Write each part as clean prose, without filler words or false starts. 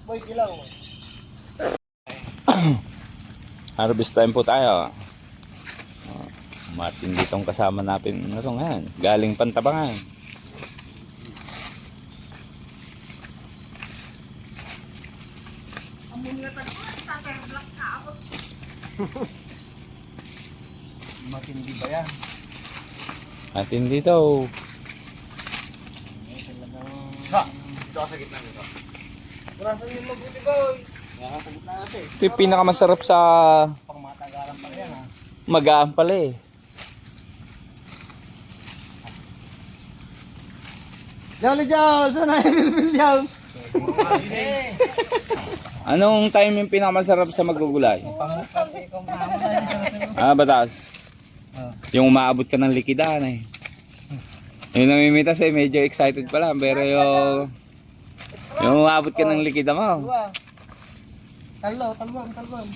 Boy, kilaw. Harvest time po tayo. Martin ditong kasama natin. Ano nga? Galing Pantabangan. Matindi ba yan? Matindi daw. Dito ka sa gitna nito. Burasan yung mabuti boy. Sa gitna natin. Ito yung pinakamasarap sa Pangmatagalan pa yan ha. magaan pala eh. Jolly Joel! Saan na yung Joel? Anong time yung pinakamasarap sa magugulay? Batas. Yung umaabot ka ng likidahan eh. Yung namimitas eh, medyo excited pa lang. Pero yung umaabot ka ng likida mo. Talbon.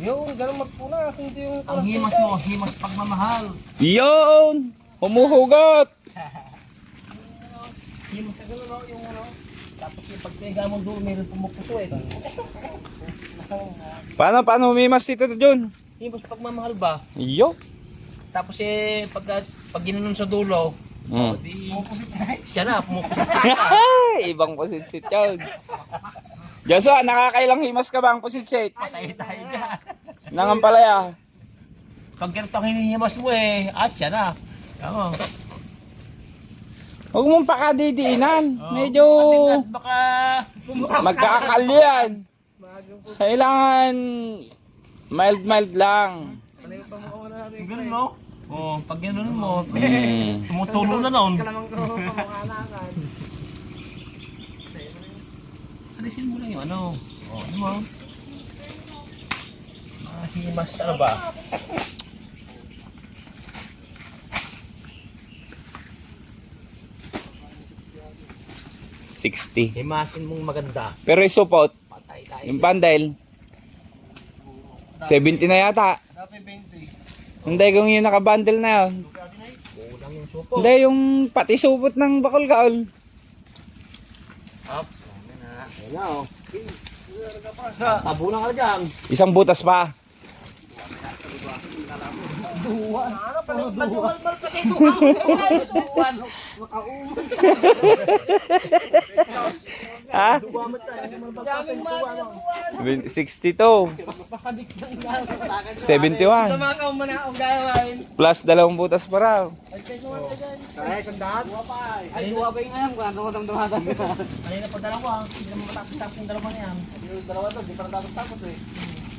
Yung, ganun magpunas. Hindi yung... Ang himas mo, himas pagmamahal. Yun! Humuhugot! Himas ka ganun, no? Yung ano. Tapos yung pagtega mo doon, meron pumuputo eh. Paano humimas dito John? Himas pagmamahal ba? Yo! Tapos eh, pag ginanon sa dulo, di... Siya na, pumupusit. Ibang pusit-sit yun. Joshua, nakakailang himas ka ba ang pusit-sit? Patay tayo dyan. Nangampalaya. Pag ganito ang hinihimas mo eh, siya na. Tama. Huwag mong pakadidiinan. Medyo Baka... magkakakal yan. Kailangan mild lang. Ganun mo? Oo, pag ganun mo, Mm. tumutulo na noon. Alisin mo lang yung ano. Ano mo? Himas ano ba? $60. Himasin mong maganda. Pero isupot, Patay tayo. yung bundle, 70 na yata. Dapat 20. Hindi, kung yung nakabundle na yun. Kulang yung supo. Hindi, yung pati supot ng bakol-kaol. Up. Ayan na oh. Tabunan ka dyan. Isang butas pa. Duwan. Paduwal-mal pa sa ito. Duwan. Makauman. Ha? Daming man. 62. Pasadik ng gano'n. 71. Tumakaw mo na akong gawin. Plus 2 butas pa raw. Kaya sandaan. Ay, duwa pa yung ngayon. Kung ano matang-dumatang. Kanina pa dalawa. Hindi naman matapos-tapos yung dalawa na yan. Yung dalawa to, di pa natapos-tapos eh.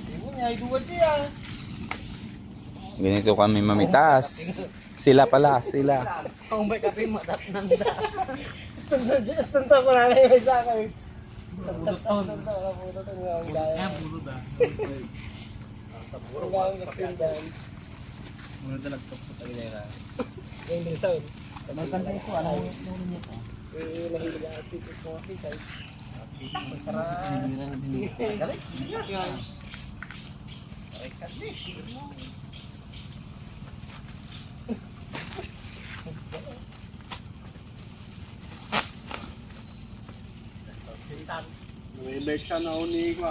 Hindi niya, ay duwa siya. Ganito kami mamitas. Sila pala, sila. Kung may kape mo, nanda. Stunta ko na yung isa ko. Stunta ko na yung gaya. Bulod ah. Ang gawang kapindan. Muna talaga ito po tayo nila. Yung din sound. Magkanta ito, ano yung niya ito? Nahilig ang titis mo kasi kay. Masarap. Dali. May bird siya na uni ko